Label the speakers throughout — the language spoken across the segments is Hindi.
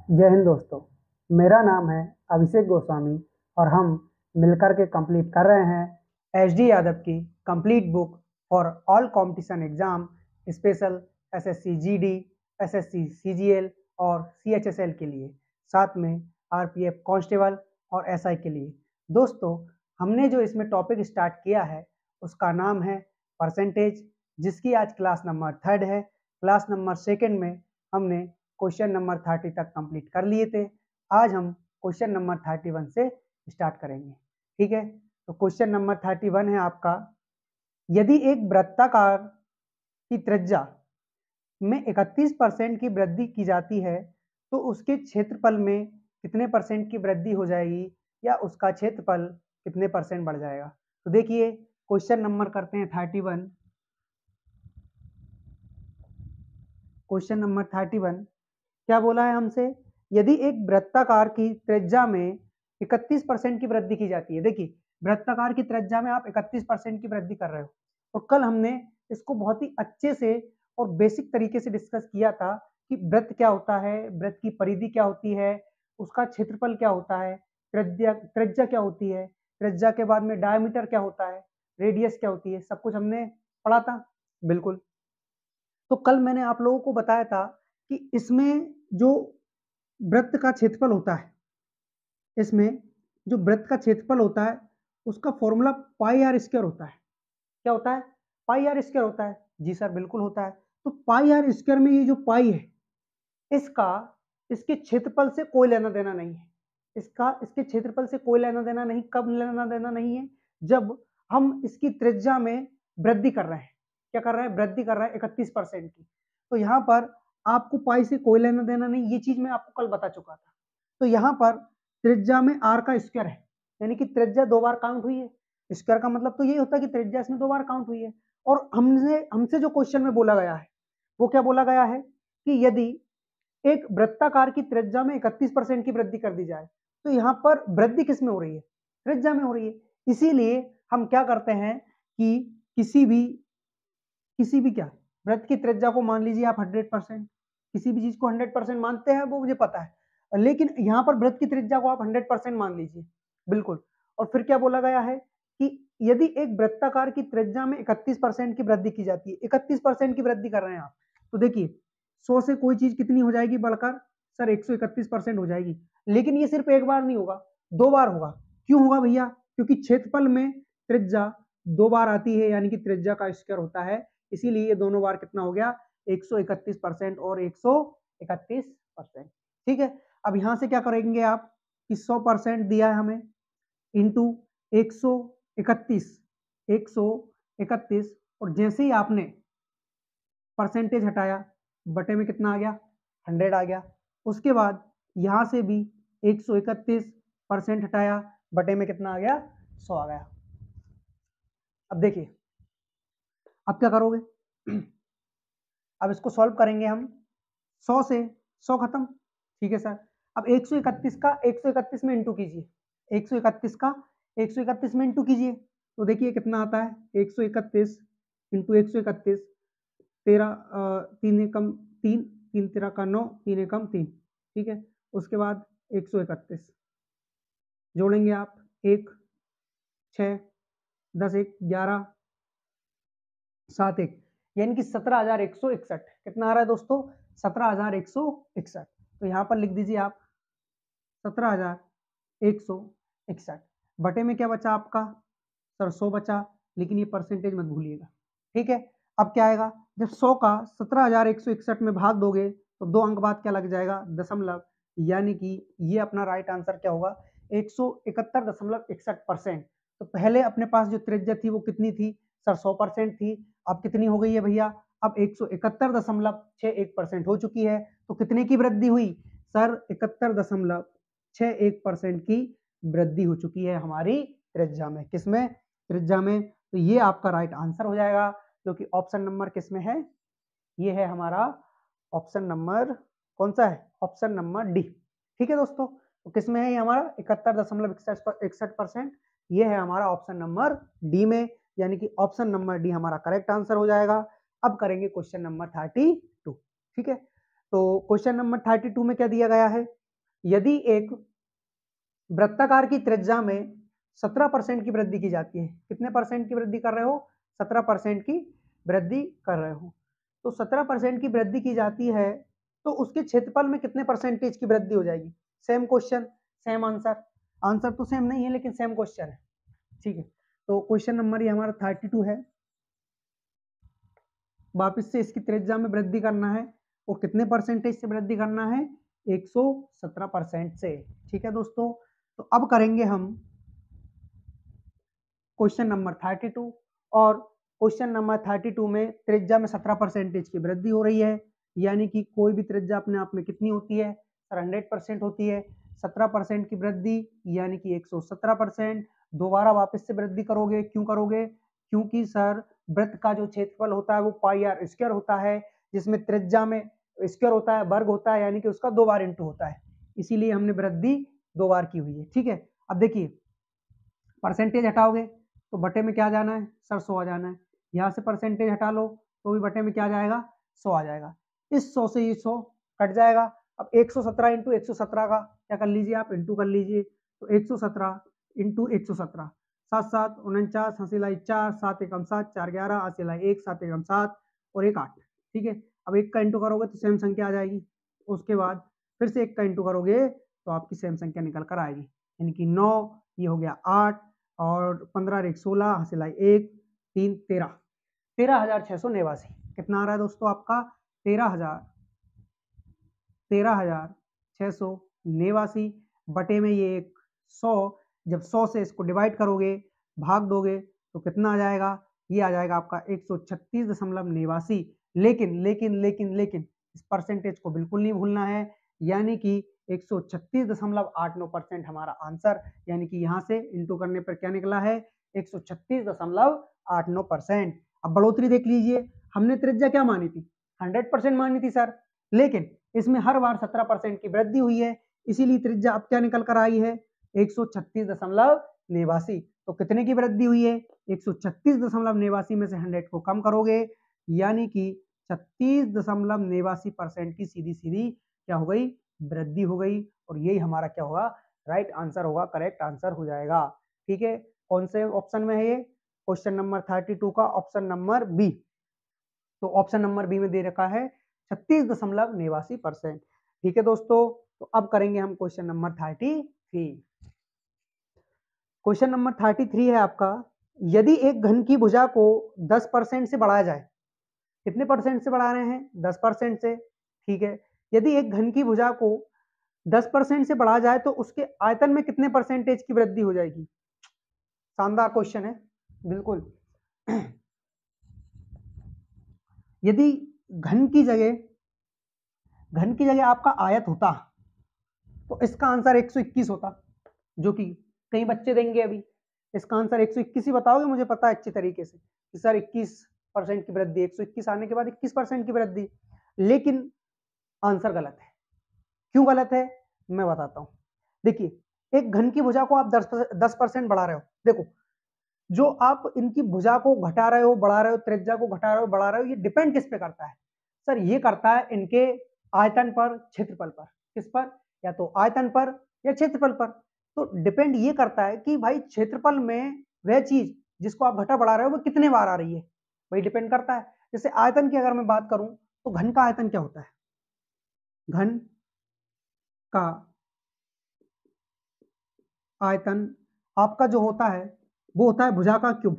Speaker 1: जय हिंद दोस्तों। मेरा नाम है अभिषेक गोस्वामी और हम मिलकर के कंप्लीट कर रहे हैं एच.डी. यादव की complete book for all competition exam special SSC GD, SSC CGL और सीएचएसएल के लिए, साथ में आरपीएफ कांस्टेबल और एसआई के लिए। दोस्तों, हमने जो इसमें टॉपिक स्टार्ट किया है उसका नाम है परसेंटेज, जिसकी आज क्लास नंबर 3 है। क्लास नंबर 2 में हमने क्वेश्चन नंबर 30 तक कंप्लीट कर लिए थे। आज हम क्वेश्चन नंबर 31 से स्टार्ट करेंगे। ठीक है, तो क्वेश्चन नंबर 31 है आपका, यदि एक वृत्ताकार की त्रिज्या में 31% की वृद्धि की जाती है तो उसके क्षेत्रफल में कितने परसेंट की वृद्धि हो जाएगी या उसका क्षेत्रफल कितने परसेंट बढ़ जाएगा। तो देखिए, क्वेश्चन नंबर करते हैं 31। क्वेश्चन नंबर 31 क्या बोला है हमसे, यदि एक वृत्ताकार की त्रिज्या में 31% की वृद्धि की जाती है। देखिए, वृत्ताकार की त्रिज्या में आप 31% की वृद्धि कर रहे हो, और कल हमने इसको बहुत ही अच्छे से और बेसिक तरीके से डिस्कस किया था कि वृत्त क्या होता है, वृत्त की परिधि क्या होती है, उसका क्षेत्रफल क्या होता है, त्रिज्या त्रिज्या क्या होती है, त्रिज्या के बाद में डायमीटर क्या होता है, रेडियस क्या होती है, सब कुछ हमने पढ़ा था। बिल्कुल। तो कल मैंने आप लोगों को बताया था कि इसमें जो वृत्त का क्षेत्रफल होता है, इसमें जो वृत्त का क्षेत्रफल होता है उसका फॉर्मूला पाई आर स्क्वायर होता है। क्या होता है? पाई आर स्क्वायर होता है। जी सर, बिल्कुल होता है। तो पाई आर स्क्वायर में ये जो पाई है, इसका इसके क्षेत्रफल से कोई लेना देना नहीं है। इसके क्षेत्रफल से कोई लेना देना नहीं। कब लेना देना नहीं है? जब हम इसकी त्रिज्या में वृद्धि कर रहे हैं। क्या कर रहे हैं? वृद्धि कर रहे हैं 31% की। तो यहाँ पर आपको पाई से कोई लेना देना नहीं, ये चीज मैं आपको कल बता चुका था। तो यहाँ पर त्रिज्या में आर का स्क्वायर है, यानी कि त्रिज्या 2 बार काउंट हुई है। स्क्वायर का मतलब तो ये होता है कि त्रिज्या इसमें 2 बार काउंट हुई है। और हमसे जो क्वेश्चन में बोला गया है वो क्या बोला गया है कि यदि एक वृत्ताकार की त्रिज्या में 31% की वृद्धि कर दी जाए, तो यहाँ पर वृद्धि किस में हो रही है? त्रिज्या में हो रही है। इसीलिए हम क्या करते हैं कि किसी भी क्या वृत्त की त्रिज्या को मान लीजिए आप 100%, किसी भी चीज को 100% मानते हैं वो मुझे पता है, लेकिन यहाँ पर वृत्त की त्रिज्या को आप 100% मान लीजिए। बिल्कुल। और फिर क्या बोला गया है कि यदि एक वृत्ताकार की त्रिज्या में 31% की वृद्धि की जाती है, 31% की वृद्धि कर रहे हैं आप, तो देखिए 100 से कोई चीज कितनी हो जाएगी बढ़कर? सर 131% हो जाएगी। लेकिन ये सिर्फ एक बार नहीं होगा, 2 बार होगा। क्यों होगा भैया? क्योंकि क्षेत्रफल में त्रिज्या 2 बार आती है, यानी कि त्रिज्या का स्क्वायर होता है। इसीलिए ये दोनों बार कितना हो गया? 131% और 131%। ठीक है। अब यहां से क्या करेंगे आप कि 100% दिया है हमें, इंटू 131, 131, और जैसे ही आपने परसेंटेज हटाया, बटे में कितना आ गया? 100 आ गया। उसके बाद यहां से भी 131% हटाया, बटे में कितना आ गया? 100 आ गया। अब देखिए, अब क्या करोगे? अब इसको सॉल्व करेंगे हम। 100 से 100 खत्म। ठीक है सर। अब 131 का 131 में इंटू कीजिए, 131 का 131 में इंटू कीजिए, तो देखिए कितना आता है? 131 इंटू 131, 13, 3 एकम 3, 3 13 का 9, 3 एकम 3। ठीक है। उसके बाद 131 जोड़ेंगे आप, 1 6 10 1 11 7 1, यानी कि 17,161। कितना आ रहा है दोस्तों? 17,161। तो यहाँ पर लिख दीजिए आप 17,161, बटे में क्या बचा आपका? सर 100 बचा, लेकिन ये परसेंटेज मत भूलिएगा। ठीक है। अब क्या आएगा? जब 100 का 17,161 में भाग दोगे तो 2 अंक बाद क्या लग जाएगा? दशमलव, यानी कि ये अपना राइट आंसर क्या होगा? 171.61%। तो पहले अपने पास जो त्रिज्या थी वो कितनी थी? सर 100% थी। अब कितनी हो गई है भैया? अब 171.61% हो चुकी है। तो कितने की वृद्धि हुई? सर 71.61% की वृद्धि हो चुकी है हमारी त्रिज्या में। किसमें? त्रिज्या में। तो ये आपका राइट आंसर हो जाएगा, जो कि ऑप्शन नंबर किसमें है? ये है हमारा ऑप्शन नंबर, कौन सा है? Option number D. ठीक है दोस्तों। तो किसमें है ये हमारा 71.61%? ये है हमारा ऑप्शन नंबर डी में, यानी कि ऑप्शन नंबर डी हमारा करेक्ट आंसर हो जाएगा। अब करेंगे क्वेश्चन नंबर 32। ठीक है। तो क्वेश्चन नंबर 32 में क्या दिया गया है यदि एक वृत्ताकार की त्रिज्या में 17% की वृद्धि की जाती है, कितने परसेंट की वृद्धि कर रहे हो? 17% की वृद्धि कर रहे हो। तो 17% की वृद्धि की जाती है, तो उसके क्षेत्रफल में कितने परसेंटेज की वृद्धि हो जाएगी? Same question, same answer. Answer तो सेम नहीं है लेकिन सेम क्वेश्चन है, ठीक है। तो क्वेश्चन नंबर ये हमारा 32 है। वापस से इसकी त्रिज्या में वृद्धि करना है और कितने परसेंटेज से वृद्धि करना है? 117% से, ठीक है दोस्तों। तो अब करेंगे हम क्वेश्चन नंबर 32 और क्वेश्चन नंबर 32 में त्रिज्या में 17% की वृद्धि हो रही है, यानी कि कोई भी त्रिज्या अपने आप में कितनी होती है सर? 100% होती है। 17% की वृद्धि यानी कि 117%। दोबारा वापस से वृद्धि करोगे, क्यों करोगे? क्योंकि सर वृत्त का जो क्षेत्रफल होता है वो पाई आर स्क्वायर होता है, जिसमें त्रिज्या में स्क्वायर होता है, वर्ग होता है, यानी कि उसका 2 बार इंटू होता है, इसीलिए हमने वृद्धि 2 बार की हुई है, ठीक है। अब देखिए परसेंटेज हटाओगे तो बटे में क्या जाना है सर? 100 आ जाना है। यहाँ से परसेंटेज हटा लो तो भी बटे में क्या जाएगा? 100 आ जाएगा। इस 100 से ये 100 कट जाएगा। अब 117 इंटू 117 का क्या कर लीजिए आप? इंटू कर लीजिए। तो 117 इंटू 117, 7 7 49, हंसी लाई 4, 7 एकम 7, 4 11, हंसी लाई 1, 7 एकम 7 और 1 8, ठीक है। अब 1 का इंटू करोगे तो सेम संख्या आ जाएगी। उसके बाद फिर से 1 का इंटू करोगे तो आपकी सेम संख्या निकल कर आएगी, यानी कि 9, ये हो गया 8 और 15 एक 16, हासिल 1 3 13, 13,689। कितना आ रहा है दोस्तों आपका? 13,689 बटे में ये 100। जब 100 से इसको डिवाइड करोगे, भाग दोगे तो कितना आ जाएगा? ये आ जाएगा आपका 136.89। लेकिन लेकिन लेकिन लेकिन इस परसेंटेज को बिल्कुल नहीं भूलना है, यानी कि 136.89% हमारा आंसर, यानी कि यहाँ से इंटू करने पर क्या निकला है? 136.89%। अब बढ़ोतरी देख लीजिए, हमने त्रिज्या क्या मानी थी? 100% मानी थी सर, लेकिन इसमें हर बार 17% की वृद्धि हुई है, इसीलिए त्रिज्या अब क्या निकल कर आई है? 136.89। तो कितने की वृद्धि हुई है? 136.89 में से 100 को कम करोगे, यानी कि 36.89% की सीधी सीधी क्या हो गई? वृद्धि हो गई। और यही हमारा क्या होगा? राइट आंसर होगा, करेक्ट आंसर हो जाएगा, ठीक है। कौन से ऑप्शन में है ये? क्वेश्चन नंबर 32 का ऑप्शन नंबर बी। तो ऑप्शन नंबर बी में दे रखा है 36.89%, ठीक है दोस्तों। तो अब करेंगे हम क्वेश्चन नंबर 33। क्वेश्चन नंबर 33 है आपका, यदि एक घन की भुजा को 10% से बढ़ाया जाए, कितने परसेंट से बढ़ा रहे हैं? 10% से, ठीक है। यदि एक घन की भुजा को 10% से बढ़ाया जाए तो उसके आयतन में कितने परसेंटेज की वृद्धि हो जाएगी? शानदार क्वेश्चन है, बिल्कुल। यदि घन की जगह आपका आयत होता तो इसका आंसर 121 होता, जो कि कई बच्चे देंगे अभी। इसका आंसर 121 ही बताओगे, मुझे पता है अच्छी तरीके से कि सर 21% की वृद्धि, 121 आने के बाद 21% की वृद्धि, लेकिन आंसर गलत है। क्यों गलत है मैं बताता हूं। देखिए एक घन की भुजा को आप 10% बढ़ा रहे हो, देखो जो आप इनकी भुजा को घटा रहे हो, बढ़ा रहे हो, त्रिज्या को घटा रहे हो, बढ़ा रहे हो, ये डिपेंड किस पे करता है सर? ये करता है इनके आयतन पर, क्षेत्रफल पर। किस पर? या तो आयतन पर या क्षेत्रफल पर। तो डिपेंड ये करता है कि भाई क्षेत्रफल में वह चीज जिसको आप घटा बढ़ा रहे हो वो कितने बार आ रही है, वही डिपेंड करता है। जैसे आयतन की अगर मैं बात करूं तो घन का आयतन क्या होता है? घन का आयतन आपका जो होता है वो होता है भुजा का क्यूब,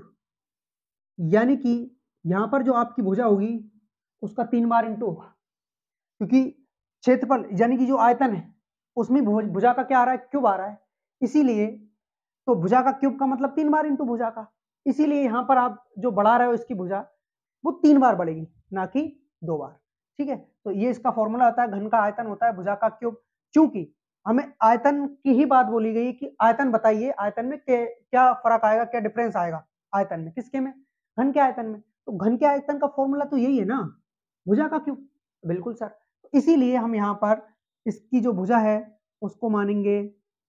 Speaker 1: यानी कि यहां पर जो आपकी भुजा होगी उसका 3 बार इंटू होगा, क्योंकि क्षेत्रफल यानी कि जो आयतन है उसमें भुजा का क्या आ रहा है? क्यूब आ रहा है, इसीलिए तो भुजा का क्यूब का मतलब 3 बार इंटू भुजा का, इसीलिए यहां पर आप जो बढ़ा रहे हो इसकी भुजा वो 3 बार बढ़ेगी, ना कि 2 बार, ठीक है। तो ये इसका फॉर्मूला होता है, घन का आयतन होता है भुजा का क्यूब। चूंकि हमें आयतन की ही बात बोली गई कि आयतन बताइए, आयतन में क्या फर्क आएगा, क्या डिफरेंस आएगा आयतन में? किसके में? घन के आयतन में। तो घन के आयतन का फॉर्मूला तो यही है ना, भुजा का क्यूब। बिल्कुल सर, तो इसीलिए हम यहाँ पर इसकी जो भुजा है उसको मानेंगे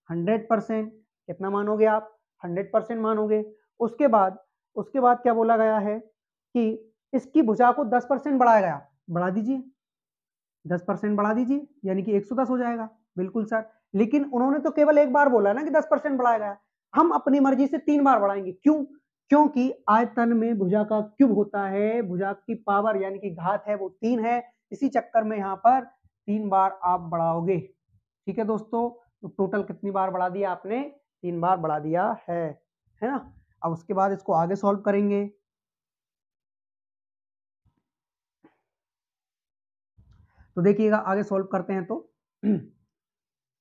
Speaker 1: 100%। कितना मानोगे आप? 100% मानोगे। उसके बाद क्या बोला गया है कि इसकी भुजा को 10% बढ़ाया गया, बढ़ा दीजिए, 10% बढ़ा दीजिए, यानी कि 110 हो जाएगा। बिल्कुल सर, लेकिन उन्होंने तो केवल एक बार बोला ना कि 10% बढ़ाया गया, हम अपनी मर्जी से 3 बार बढ़ाएंगे। क्यों? क्योंकि आयतन में भुजा का क्यूब होता है, भुजा की पावर यानी कि घात है वो 3 है, इसी चक्कर में यहाँ पर 3 बार आप बढ़ाओगे। ठीक है दोस्तों, तो टोटल कितनी बार बढ़ा दिया आपने? 3 बार बढ़ा दिया है ना। अब उसके बाद इसको आगे सॉल्व करेंगे। तो देखिएगा आगे सॉल्व करते हैं तो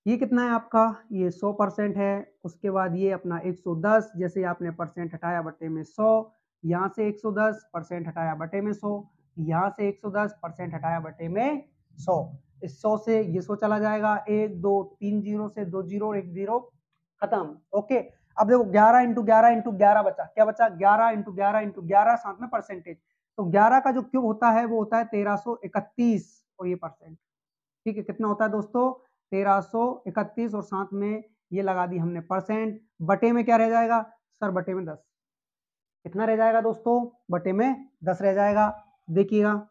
Speaker 1: ये कितना है आपका? ये 100% है। उसके बाद ये अपना 110, जैसे आपने परसेंट हटाया बटे में 100, यहाँ से 110 परसेंट हटाया बटे में 100, यहाँ से 110 परसेंट हटाया बटे में 100। इस 100 से ये 100 चला जाएगा, 1 2 3 जीरो से 2 जीरो 1 जीरो खत्म। ओके, अब देखो 11 इंटू 11 इंटू 11 बचा, क्या बचा? 11 इंटू 11 इंटू 11 साथ में परसेंटेज, तो 11 का जो क्यूब होता है वो होता है 1331 और ये परसेंट। ठीक है, कितना होता है दोस्तों? 1331 और साथ में ये लगा दी हमने परसेंट, बटे में क्या रह जाएगा सर? बटे में 10। कितना रह जाएगा दोस्तों? बटे में 10 रह जाएगा। देखिएगा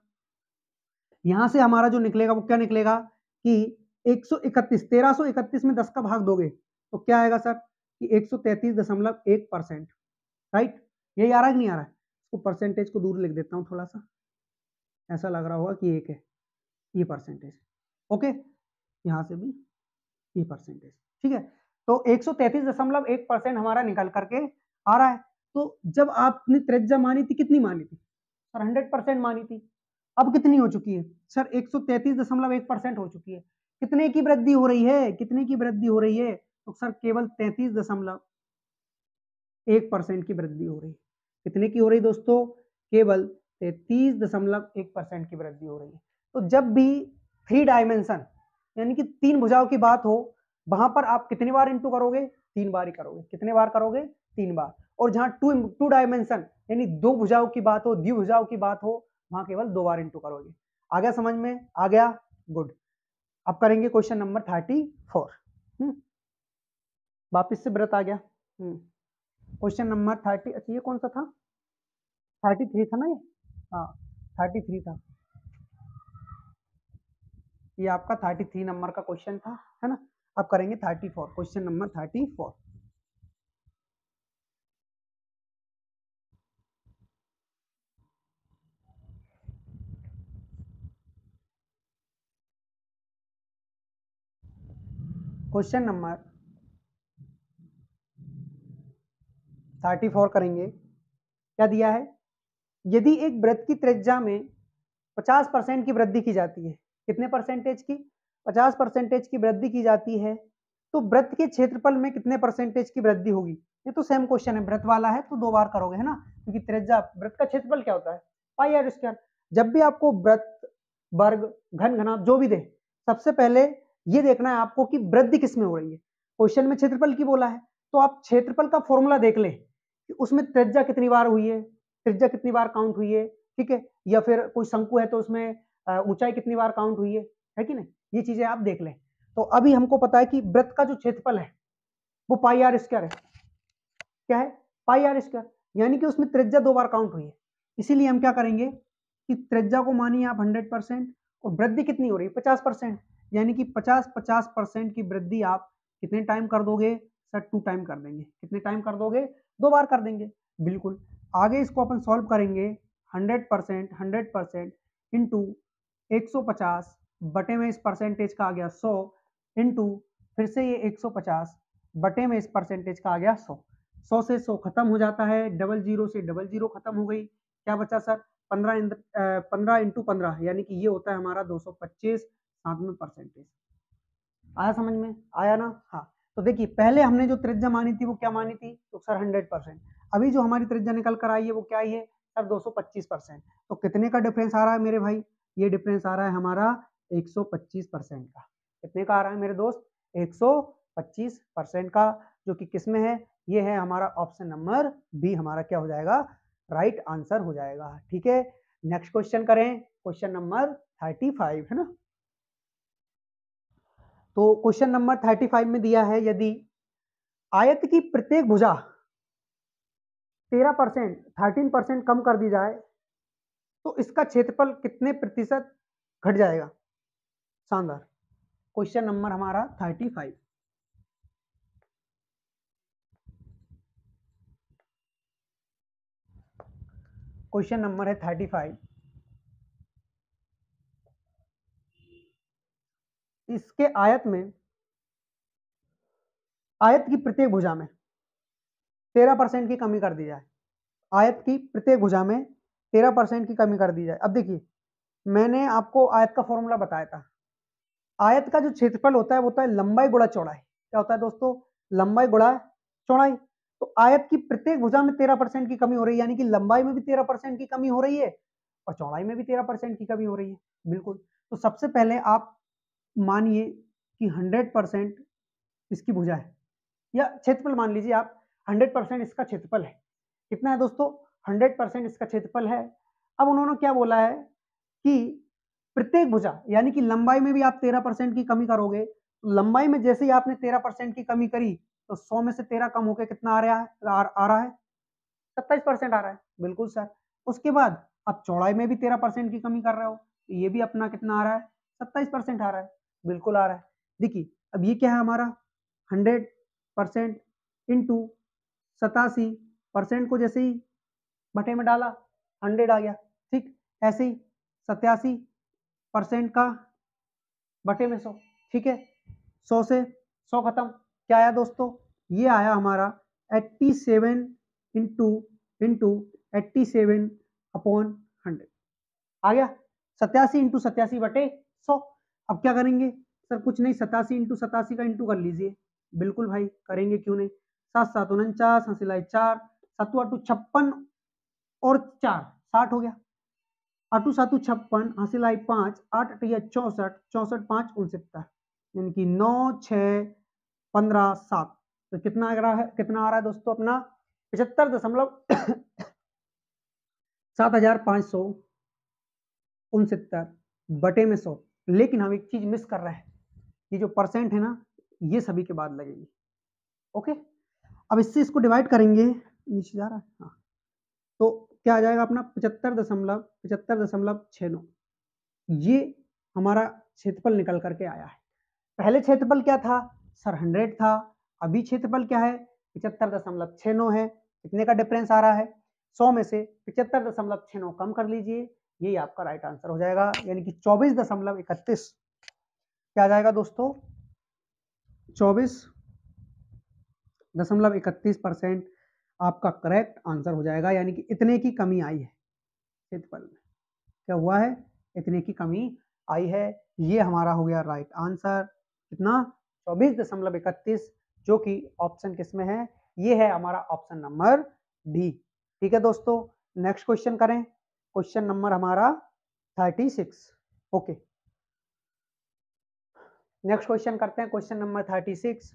Speaker 1: यहां से हमारा जो निकलेगा वो क्या निकलेगा कि 131, 1331 में 10 का भाग दोगे तो क्या आएगा सर? कि 133.1%। राइट, यही आ रहा है कि नहीं आ रहा है? इसको परसेंटेज को दूर लिख देता हूं थोड़ा सा, ऐसा लग रहा होगा कि एक है ये परसेंटेज। ओके, यहां से भी ये परसेंटेज। ठीक है, तो 133.1% हमारा निकल करके आ रहा है। तो जब आपने त्रिज्या मानी थी, कितनी मानी थी सर? 100% मानी थी। अब कितनी हो चुकी है सर? 133.1% हो चुकी है। कितने की वृद्धि हो रही है? कितने की वृद्धि हो रही है? तो सर केवल 33.1% की वृद्धि हो रही है। कितने की हो रही दोस्तों? केवल 33.1% की वृद्धि हो रही है। तो जब भी 3 डायमेंशन यानी कि 3 भुजाओं की बात हो, वहां पर आप कितनी बार इंटू करोगे? 3 बार ही करोगे। कितने बार करोगे? 3 बार। और जहां टू डायमेंशन यानी 2 भुजाओं की बात हो, द्विभुजाओं की बात हो, वहां केवल 2 बार इंटू करोगे। आ गया समझ में? आ गया, गुड। अब करेंगे क्वेश्चन नंबर 34। वापिस से व्रत आ गया। क्वेश्चन नंबर 30, अच्छा ये कौन सा था? 33 था ना ये? हाँ 33 था, ये आपका 33 नंबर का क्वेश्चन था, है ना। अब करेंगे 34, क्वेश्चन नंबर 34। क्वेश्चन नंबर 34 करेंगे। क्या दिया है? यदि एक वृत्त की त्रिज्या में 50% की वृद्धि की जाती है, कितने परसेंटेज की? 50% की वृद्धि की जाती है, तो वृत्त के क्षेत्रफल में कितने परसेंटेज की वृद्धि होगी? ये तो सेम क्वेश्चन है, वृत्त वाला है तो 2 बार करोगे, है ना, क्योंकि त्रिज्या, वृत्त का क्षेत्रफल क्या होता है? पाई आर स्क्वायर। जब भी आपको वृत्त, वर्ग, घन, घनाभ जो भी दे, सबसे पहले ये देखना है आपको कि वृद्धि किसमें हो रही है। क्वेश्चन में क्षेत्रफल की बोला है, तो आप क्षेत्रफल का फॉर्मूला देख लें कि उसमें त्रिज्या कितनी बार हुई है, त्रिज्या कितनी बार काउंट हुई है, ठीक है, या फिर कोई शंकु है तो उसमें ऊंचाई कितनी बार काउंट हुई है कि नहीं, ये चीजें आप देख लें। तो अभी हमको पता है कि वृत्त का जो क्षेत्रफल है वो पाई आर स्क्वायर है। क्या है? पाई आर स्क्वायर, यानी कि उसमें त्रिज्या 2 बार काउंट हुई है। इसीलिए हम क्या करेंगे कि त्रिज्या को मानिए आप 100% और वृद्धि कितनी हो रही है? 50%, यानी कि 50% की वृद्धि आप कितने टाइम कर दोगे सर? 2 टाइम कर देंगे। कितने टाइम कर दोगे? 2 बार कर देंगे, बिल्कुल। आगे इसको अपन सॉल्व करेंगे। 100% इंटू 150 बटे में इस परसेंटेज का आ गया 100 इंटू फिर से ये 150 बटे में इस परसेंटेज का आ गया 100। 100 से 100 खत्म हो जाता है, डबल जीरो से डबल जीरो खत्म हो गई। क्या बचा सर? 15 इंटू 15 यानी कि ये होता है हमारा 225 साथ में परसेंटेज। आया समझ में? आया ना? हाँ। तो देखिए पहले हमने जो त्रिज्या मानी थी वो क्या मानी थी? तो सर 100%। अभी जो हमारी त्रिज्या निकल कर आई है वो क्या आई है सर? 225%। तो कितने का डिफरेंस आ रहा है मेरे भाई? ये डिफरेंस आ रहा है हमारा 125% का। कितने का आ रहा है मेरे दोस्त? 125% का, जो कि किस में है? ये है हमारा ऑप्शन नंबर बी, हमारा क्या हो जाएगा? राइट आंसर हो जाएगा। ठीक है, नेक्स्ट क्वेश्चन करें, क्वेश्चन नंबर 35, है ना। तो क्वेश्चन नंबर 35 में दिया है, यदि आयत की प्रत्येक भुजा 13%, 13% कम कर दी जाए तो इसका क्षेत्रफल कितने प्रतिशत घट जाएगा? शानदार। क्वेश्चन नंबर हमारा 35। क्वेश्चन नंबर है 35। इसके आयत में, आयत की प्रत्येक भुजा में 13% की कमी कर दी जाए। आयत की प्रत्येक भुजा में 13% की कमी कर दी जाए। अब देखिए, मैंने आपको आयत का फॉर्मूला बताया था। आयत का जो क्षेत्रफल होता है वो होता है लंबाई गुणा चौड़ाई। क्या होता है दोस्तों? लंबाई गुणा चौड़ाई। तो आयत की प्रत्येक भुजा में 13% की कमी हो रही है, यानी कि लंबाई में भी 13% की कमी हो रही है और चौड़ाई में भी 13% की कमी हो रही है। बिल्कुल। तो सबसे पहले आप मानिए कि 100% इसकी भुजा है, या क्षेत्रफल मान लीजिए आप, 100% इसका क्षेत्रफल है। कितना है दोस्तों? 100% इसका क्षेत्रफल है। अब उन्होंने क्या बोला है कि प्रत्येक भुजा, यानी कि लंबाई में भी आप 13% की कमी करोगे। लंबाई में जैसे ही आपने 13% की कमी करी तो 100 में से 13 कम होकर कितना आ रहा है? आ रहा है 27% आ रहा है। बिल्कुल सर। उसके बाद आप चौड़ाई में भी 13% की कमी कर रहे हो, तो ये भी अपना कितना आ रहा है? 27% आ रहा है। बिल्कुल आ रहा है। देखिए, अब ये क्या है हमारा? 100% इंटू 87% को जैसे ही बटे में डाला 100 आ गया। ठीक, ऐसे ही 87% का बटे में 100। ठीक है, 100 से 100 खत्म। क्या आया दोस्तों? ये आया हमारा 87 इंटू इंटू 87 अपॉन 100 आ गया। 87 इंटू 87 बटे 100। अब क्या करेंगे सर? कुछ नहीं, 87 इंटू 87 का इंटू कर लीजिए। बिल्कुल भाई, करेंगे क्यों नहीं। 7 7 49, हंसिलाई 4, 7 8 56 और 4 60 हो गया। 8 7 56, हंसिलाई 5, 8 8 64, 64 5 69, यानी कि 9 6 15 7। तो कितना आ रहा है? कितना आ रहा है दोस्तों अपना? 75.7569 बटे में 100। लेकिन हम एक चीज मिस कर रहे हैं, ये जो परसेंट है ना, ये सभी के बाद लगेगी। ओके, अब इससे इसको डिवाइड करेंगे, नीचे जा रहा है हाँ, तो क्या आ जाएगा अपना? 75.69। ये हमारा क्षेत्रफल निकल करके आया है। पहले क्षेत्रफल क्या था सर? 100 था। अभी क्षेत्रफल क्या है? 75.69 है। कितने का डिफरेंस आ रहा है? 100 में से 75.69 कम कर लीजिए, यही आपका राइट आंसर हो जाएगा, यानी कि 24.31। क्या आ जाएगा दोस्तों? 24.31% आपका करेक्ट आंसर हो जाएगा, यानी कि इतने की कमी आई है क्षेत्रफल में। क्या हुआ है? इतने की कमी आई है। ये हमारा हो गया राइट आंसर। कितना? 24.31, जो कि ऑप्शन किसमें है? ये है हमारा ऑप्शन नंबर डी। ठीक है दोस्तों, नेक्स्ट क्वेश्चन करें। क्वेश्चन नंबर हमारा 36। ओके, नेक्स्ट क्वेश्चन करते हैं, क्वेश्चन नंबर 36।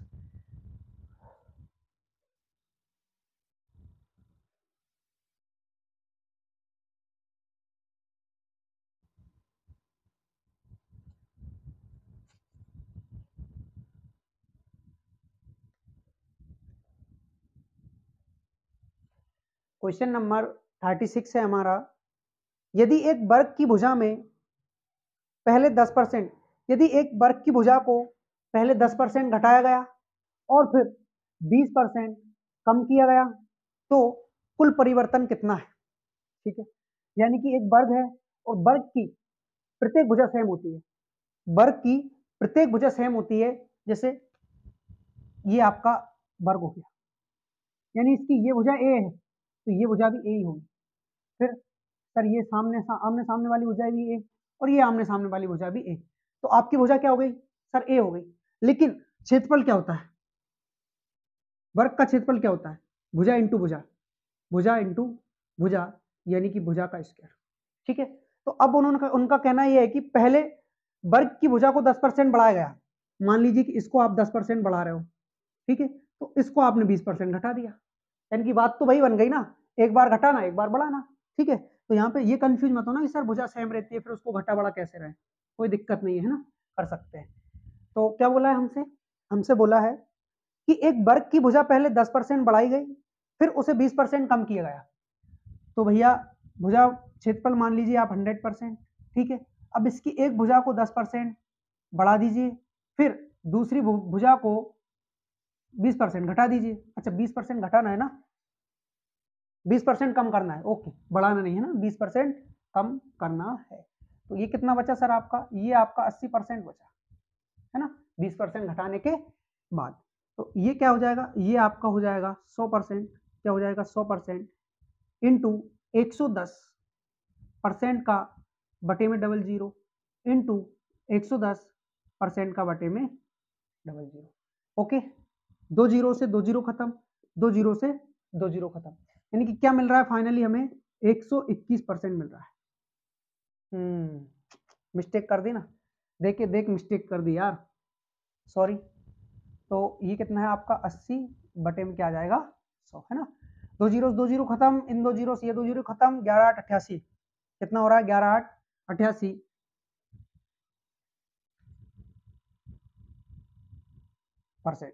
Speaker 1: क्वेश्चन नंबर 36 है हमारा। यदि एक वर्ग की भुजा में पहले 10%, यदि एक वर्ग की भुजा को पहले 10% घटाया गया और फिर 20% कम किया गया, तो कुल परिवर्तन कितना है? ठीक है, यानी कि एक वर्ग है और वर्ग की प्रत्येक भुजा सेम होती है। वर्ग की प्रत्येक भुजा सेम होती है। जैसे ये आपका वर्ग हो गया, यानी इसकी ये भुजा ए है तो ये भुजा भी ए ही होगी। फिर सर ये आमने सामने वाली भुजा भी ए और ये आमने सामने वाली भुजा भी ए, तो आपकी भुजा क्या हो गई सर? ए हो गई। लेकिन क्षेत्रफल क्या होता है? वर्ग का क्षेत्रफल क्या होता है? भुजा इंटू भुजा, भुजा इंटू भुजा, यानी कि भुजा का स्क्वायर। ठीक है, तो अब उन्होंने उनका कहना यह है कि पहले वर्ग की भुजा को 10% बढ़ाया गया। मान लीजिए कि इसको आप 10% बढ़ा रहे हो, ठीक है, तो इसको आपने 20% घटा दिया, यानी कि बात तो वही बन गई ना, एक बार घटाना एक बार बढ़ाना। ठीक है, तो यहाँ पे ये कंफ्यूज मत होना कि सर भुजा सेम रहती है फिर उसको घटा बढ़ा कैसे रहे। कोई दिक्कत नहीं है ना, कर सकते हैं। तो क्या बोला है हमसे? हमसे बोला है कि एक वर्ग की भुजा पहले 10% बढ़ाई गई, फिर उसे 20% कम किया गया। तो भैया भुजा क्षेत्रफल मान लीजिए आप 100%। ठीक है, अब इसकी एक भुजा को 10% बढ़ा दीजिए फिर दूसरी भुजा को 20% घटा दीजिए। अच्छा 20% घटाना है ना, 20% कम करना है, ओके, बढ़ाना नहीं है ना, 20% कम करना है। तो ये कितना बचा सर आपका, ये आपका 80% बचा है ना, 20% घटाने के बाद। तो ये क्या हो जाएगा, ये आपका हो जाएगा 100%, क्या हो जाएगा 100% इंटू 110% का बटे में डबल जीरो इंटू 110% का बटे में डबल जीरो। ओके, दो जीरो से दो जीरो खत्म, दो जीरो से दो जीरो खत्म, यानी कि क्या मिल रहा है फाइनली हमें 121% मिल रहा है। मिस्टेक कर दी ना, देखिए देख मिस्टेक कर दी यार, सॉरी। तो ये कितना है आपका 80 बटे में क्या आ जाएगा 100 है ना, दो जीरो खत्म, इन दो जीरो से ये दो जीरो खत्म, 11 8 88, कितना हो रहा है 11 8 88,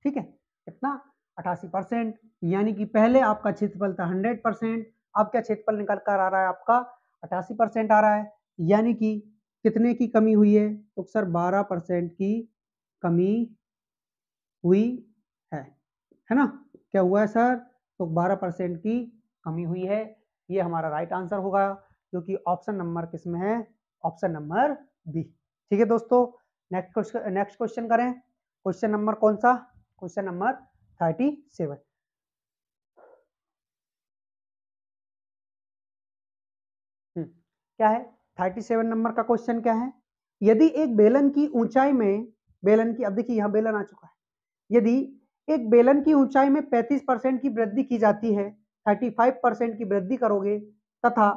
Speaker 1: ठीक है, कितना 88%, यानी कि पहले आपका क्षेत्रफल था 100%, अब क्या क्षेत्रफल निकल कर आ रहा है आपका 88% आ रहा है, यानी कि कितने की कमी हुई है, तो सर 12% की कमी हुई है ना, क्या हुआ है सर, तो 12% की कमी हुई है, ये हमारा राइट आंसर होगा, जो कि ऑप्शन नंबर किसमें है, ऑप्शन नंबर बी। ठीक है दोस्तों, नेक्स्ट क्वेश्चन करें, क्वेश्चन नंबर कौन सा, क्वेश्चन नंबर 37। क्या है 37 नंबर का क्वेश्चन, क्या है, यदि एक बेलन की ऊंचाई में, बेलन की, अब देखिए यहां बेलन आ चुका है, यदि एक बेलन की ऊंचाई में 35% की वृद्धि की जाती है, 35% की वृद्धि करोगे तथा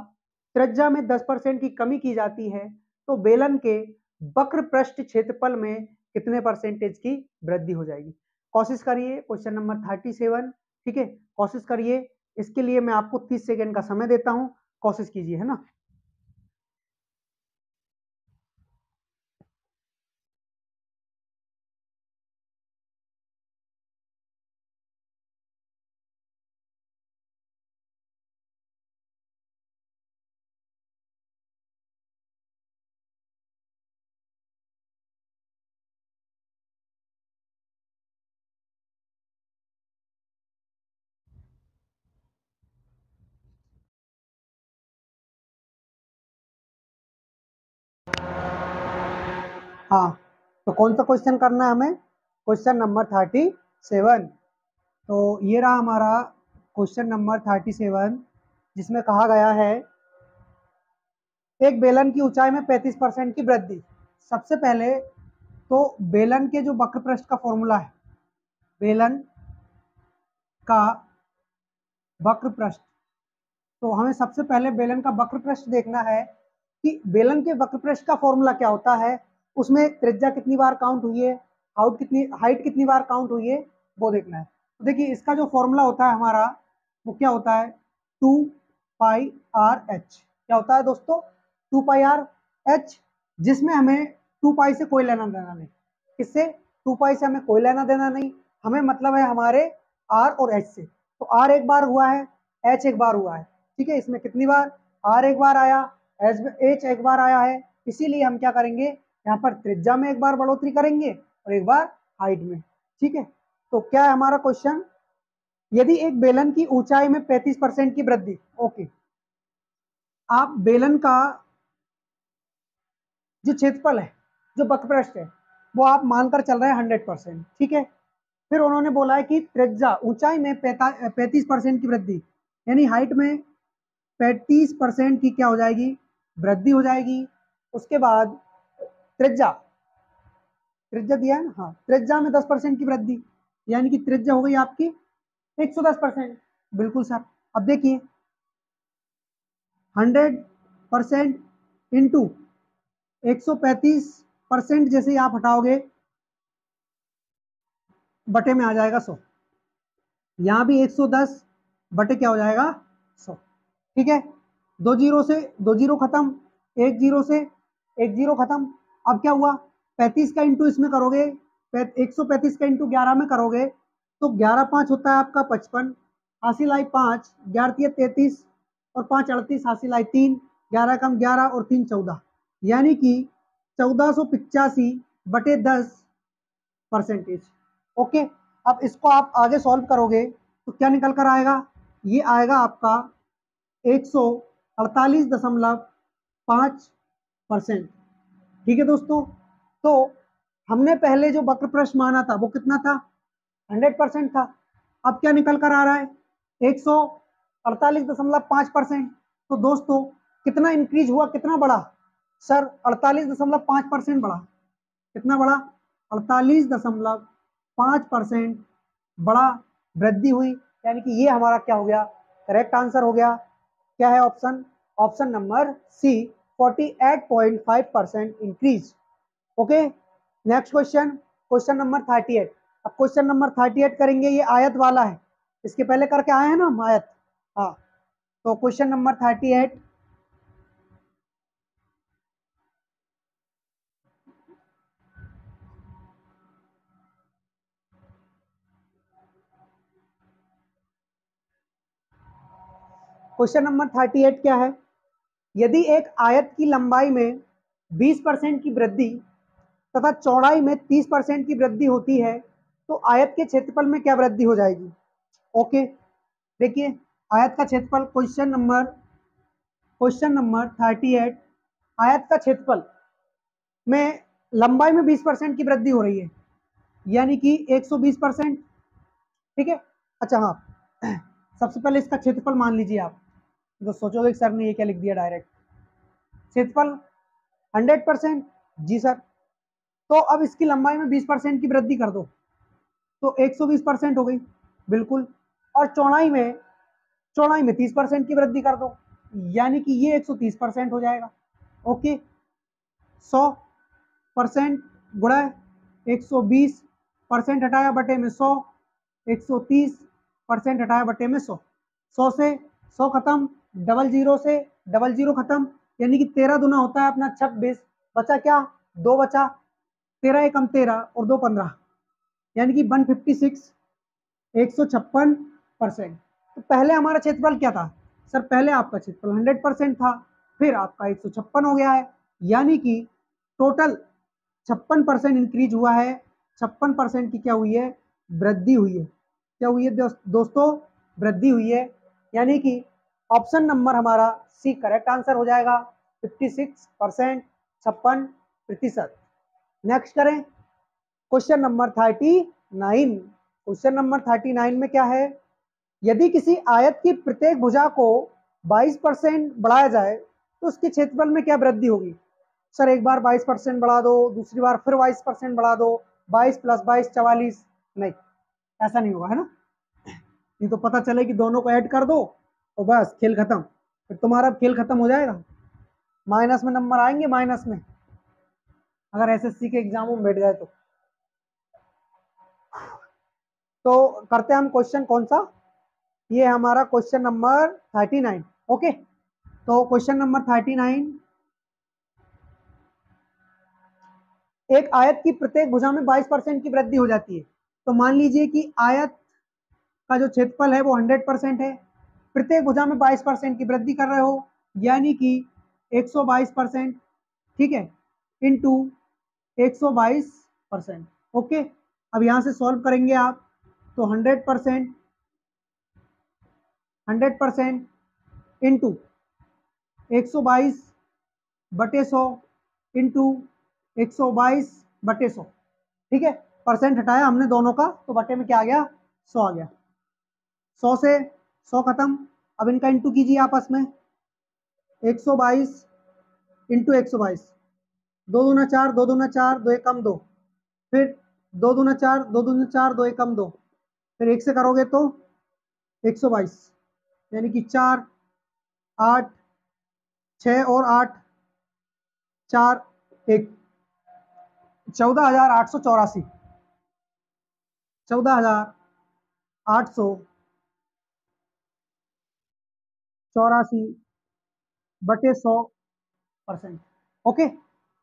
Speaker 1: त्रिज्या में 10% की कमी की जाती है, तो बेलन के वक्र पृष्ठ क्षेत्रफल में कितने परसेंटेज की वृद्धि हो जाएगी। कोशिश करिए, क्वेश्चन नंबर 37, ठीक है, कोशिश करिए, इसके लिए मैं आपको 30 सेकेंड का समय देता हूं, कोशिश कीजिए, है ना। हाँ, तो कौन सा क्वेश्चन करना है हमें, क्वेश्चन नंबर 37। तो ये रहा हमारा क्वेश्चन नंबर 37, जिसमें कहा गया है एक बेलन की ऊंचाई में 35% की वृद्धि। सबसे पहले तो बेलन के जो वक्र पृष्ठ का फॉर्मूला है, बेलन का वक्र पृष्ठ, तो हमें सबसे पहले बेलन का वक्र पृष्ठ देखना है कि बेलन के वक्र पृष्ठ का फॉर्मूला क्या होता है, उसमें त्रिज्या कितनी बार काउंट हुई है, हाइट कितनी बार काउंट हुई है, वो देखना है। तो देखिए इसका जो फॉर्मूला होता है हमारा, वो क्या होता है, 2πr/h, क्या होता है दोस्तों, 2πr/h, जिसमें हमें 2π से कोई लेना देना नहीं, किससे, 2π से हमें कोई लेना देना नहीं, हमें मतलब है हमारे r और h से। तो r एक बार हुआ है, h एक बार हुआ है, ठीक है, इसमें कितनी बार, r एक बार आया, h एक बार आया है, इसीलिए हम क्या करेंगे, यहाँ पर त्रिज्या में एक बार बढ़ोतरी करेंगे और एक बार हाइट में, ठीक है। तो क्या है हमारा क्वेश्चन, यदि एक बेलन की ऊंचाई में 35% की वृद्धि, ओके, आप बेलन का जो क्षेत्रफल है, जो वक्रपृष्ठ है, वो आप मानकर चल रहे हैं 100%, ठीक है। फिर उन्होंने बोला है कि त्रिज्या ऊंचाई में 35% की वृद्धि, यानी हाइट में 35% की क्या हो जाएगी, वृद्धि हो जाएगी। उसके बाद त्रिज्या, त्रिज्या दिया है ना, हाँ, त्रिज्या में 10% की वृद्धि, यानी कि त्रिज्या हो गई आपकी 110%, बिल्कुल सर। अब देखिए 100% इंटू 135% जैसे ही आप हटाओगे बटे में आ जाएगा 100, यहाँ भी 110 बटे क्या हो जाएगा 100, ठीक है। दो जीरो से दो जीरो खत्म, एक जीरो से एक जीरो खत्म। अब क्या हुआ, 35 का इंटू इसमें करोगे, 135 का इंटू 11 में करोगे तो 11 5 होता है आपका 55, हासिल आई 5, 11 33 और 5 38, हासिल आई 3, 11 कम 11 और 3 14, यानी कि 1485 बटे 10%। ओके, अब इसको आप आगे सॉल्व करोगे तो क्या निकल कर आएगा, ये आएगा आपका 148.5%। ठीक है दोस्तों, तो हमने पहले जो वक्र प्रश्न माना था वो कितना था, 100% था। अब क्या निकल कर आ रहा है, 148.5%। तो दोस्तों कितना इंक्रीज हुआ, कितना बढ़ा सर, 48.5% बढ़ा। कितना बढ़ा, 48.5% बड़ा वृद्धि हुई, यानी कि ये हमारा क्या हो गया, करेक्ट आंसर हो गया। क्या है option, option number C, 48.5% increase. Okay, next question, question number 38। अब क्वेश्चन नंबर 38 करेंगे, ये आयत वाला है, इसके पहले करके आए हैं ना हम आयत। हाँ, तो क्वेश्चन नंबर 38, क्वेश्चन नंबर 38 क्या है, यदि एक आयत की लंबाई में 20% की वृद्धि तथा चौड़ाई में 30% की वृद्धि होती है तो आयत के क्षेत्रफल में क्या वृद्धि हो जाएगी। ओके, देखिए आयत का क्षेत्रफल, क्वेश्चन नंबर 38, आयत का क्षेत्रफल में लंबाई में 20% की वृद्धि हो रही है, यानी कि 120%। ठीक है, अच्छा हाँ, सबसे पहले इसका क्षेत्रफल मान लीजिए आप, तो सोचोगे सर ने ये क्या लिख दिया डायरेक्ट, क्षेत्रफल 100%, जी सर। तो अब इसकी लंबाई में 20% की वृद्धि कर दो तो 120% हो गई, बिल्कुल। और चौड़ाई में 30% की वृद्धि कर दो, यानी कि ये 130% हो जाएगा। ओके, 100% गुणा 120%, हटाया बटे में 100, 130% हटाया बटे में 100, 100 से 100 खत्म, डबल जीरो से डबल जीरो खत्म, यानी कि 13 दूना होता है अपना 26, बचा क्या, 2 बचा, 13 एकम 13 और 2 15, यानी कि 156, 156%। तो पहले हमारा क्षेत्रफल क्या था सर, पहले आपका क्षेत्रफल 100% था, फिर आपका 156 हो गया है, यानी कि टोटल 56% इंक्रीज हुआ है, 56% की क्या हुई है, वृद्धि हुई है। क्या हुई है दोस्तों, वृद्धि हुई है, यानी कि ऑप्शन नंबर हमारा सी करेक्ट आंसर हो जाएगा, 56%, 56%। नेक्स्ट करें क्वेश्चन नंबर 39। क्वेश्चन नंबर 39 में क्या है, यदि किसी आयत की प्रत्येक भुजा को 22% बढ़ाया जाए तो उसके क्षेत्रफल में क्या वृद्धि होगी। सर एक बार 22% बढ़ा दो, दूसरी बार फिर 22% बढ़ा दो, 22 + 22 44, नहीं ऐसा नहीं होगा, है ना। नहीं तो पता चले कि दोनों को ऐड कर दो तो बस खेल खत्म, फिर तुम्हारा खेल खत्म हो जाएगा, माइनस में नंबर आएंगे, माइनस में, अगर एसएससी के एग्जामों में बैठ गए तो करते हैं हम क्वेश्चन कौन सा, ये हमारा क्वेश्चन नंबर 39। ओके, तो क्वेश्चन नंबर 39, एक आयत की प्रत्येक भुजा में 22% की वृद्धि हो जाती है, तो मान लीजिए कि आयत का जो क्षेत्रफल है वो 100% है, प्रत्येक भुजा में 22% की वृद्धि कर रहे हो, यानी कि 122%, ठीक है, इंटू 122%। ओके, अब यहाँ से सॉल्व करेंगे आप तो 100%, 100% इंटू 122 बटे 100 इंटू 122 बटे 100, ठीक है, परसेंट हटाया हमने दोनों का तो बटे में क्या आ गया, 100 आ गया, 100 से 100 खत्म। अब इनका इंटू कीजिए आपस में, 122 इंटू 122, 2 दूना 4, 2 दूना 4, 2 एकम 2, फिर 2 दूना 4, 2 दूना 4, 2 एकम 2, फिर एक से करोगे तो 122, यानी कि 4 8 6 और 8 4 1, 14,884, 14,884 बटे 100%। ओके,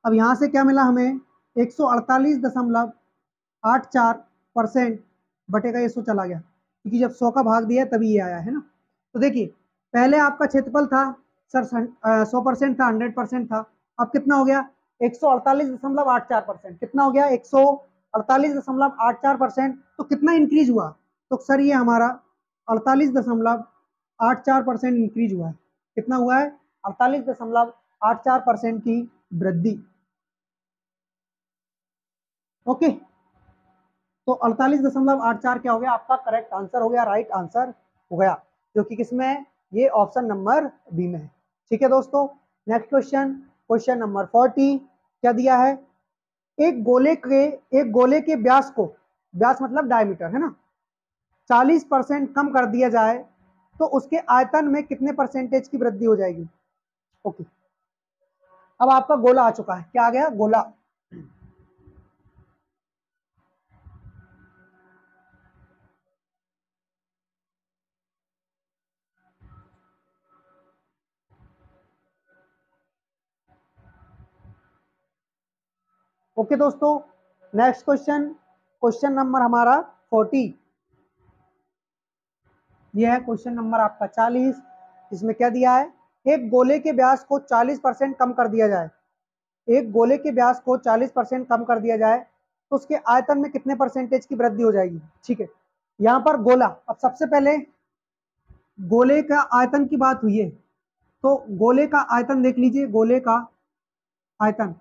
Speaker 1: अब यहाँ से क्या मिला हमें, 148.84% बटे का ये 100 चला गया, क्योंकि जब 100 का भाग दिया तभी ये आया है ना। तो देखिए पहले आपका क्षेत्रफल था सर 100% था, 100% था, अब कितना हो गया 148.84%। कितना हो गया? 148.84%। तो कितना इंक्रीज हुआ? तो सर ये हमारा 48.84% इंक्रीज हुआ है। कितना हुआ है? 48.84% की वृद्धि। ओके, तो 48.84 क्या हो गया? आपका करेक्ट आंसर हो गया, राइट आंसर हो गया, जो कि किसमें है? ये ऑप्शन नंबर बी में है। ठीक है दोस्तों, नेक्स्ट क्वेश्चन, क्वेश्चन नंबर 40 क्या दिया है? एक गोले के व्यास को, व्यास मतलब डायमीटर है ना, 40% कम कर दिया जाए तो उसके आयतन में कितने परसेंटेज की वृद्धि हो जाएगी? ओके, अब आपका गोला आ चुका है। क्या आ गया? गोला। ओके दोस्तों, नेक्स्ट क्वेश्चन, क्वेश्चन नंबर हमारा 40, यह है क्वेश्चन नंबर आपका 40। इसमें क्या दिया है? एक गोले के व्यास को 40% कम कर दिया जाए, एक गोले के व्यास को 40% कम कर दिया जाए तो उसके आयतन में कितने परसेंटेज की वृद्धि हो जाएगी? ठीक है, यहाँ पर गोला, अब सबसे पहले गोले का आयतन की बात हुई है, तो गोले का आयतन देख लीजिए, गोले का आयतन,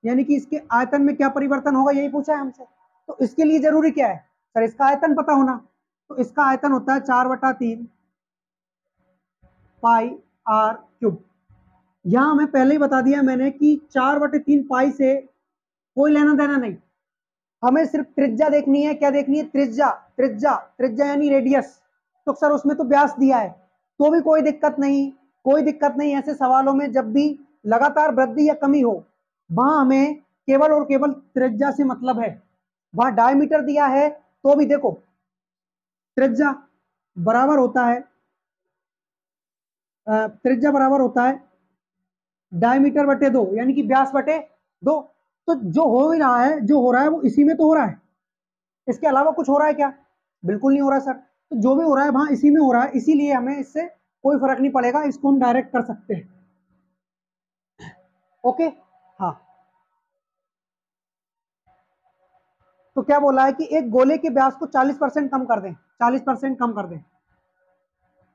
Speaker 1: यानी कि इसके आयतन में क्या परिवर्तन होगा, यही पूछा है हमसे। तो इसके लिए जरूरी क्या है सर? इसका आयतन पता होना। तो इसका आयतन होता है 4/3 पाई आर क्यूब। यहां हमें पहले ही बता दिया मैंने कि 4/3 पाई से कोई लेना देना नहीं, हमें सिर्फ त्रिज्या देखनी है। क्या देखनी है? त्रिज्या, त्रिज्या, त्रिज्या यानी रेडियस। तो सर उसमें तो व्यास दिया है, तो भी कोई दिक्कत नहीं, कोई दिक्कत नहीं। ऐसे सवालों में जब भी लगातार वृद्धि या कमी हो, वहां हमें केवल और केवल त्रिज्या से मतलब है। वहां डायमीटर दिया है तो भी देखो, त्रिज्या बराबर होता है, त्रिज्या बराबर होता है डायमीटर बटे 2, यानी कि व्यास बटे 2। तो जो हो ही रहा है, जो हो रहा है वो इसी में तो हो रहा है, इसके अलावा कुछ हो रहा है क्या? बिल्कुल नहीं हो रहा है सर। तो जो भी हो रहा है वहां इसी में हो रहा है, इसीलिए हमें इससे कोई फर्क नहीं पड़ेगा, इसको हम डायरेक्ट कर सकते हैं। ओके, हाँ। तो क्या बोला है कि एक गोले के व्यास को 40% कम कर दें, 40% कम कर दें।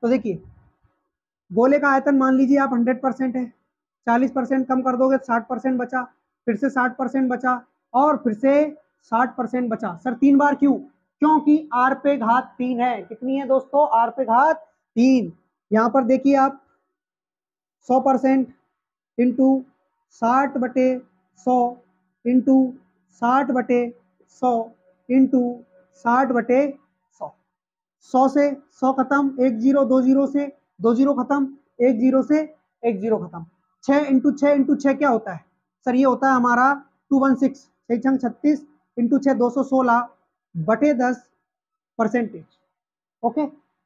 Speaker 1: तो देखिए, गोले का आयतन मान लीजिए आप 100% है, 40% कम कर दोगे 60% बचा, फिर से 60% बचा, और फिर से 60% बचा। सर 3 बार क्यों? क्योंकि आर पे घात 3 है। कितनी है दोस्तों? आर पे घात 3। यहां पर देखिए आप, 100% इंटू 60/100 इंटू 60/100 इंटू 60/100। 100 से 100 खत्म, 1 जीरो, 2 जीरो से 2 जीरो खत्म, 1 जीरो से 1 जीरो खत्म। 6 इंटू 6 क्या होता है सर? ये होता है हमारा 216, 6×36 इंटू 6 216/10%। ओके,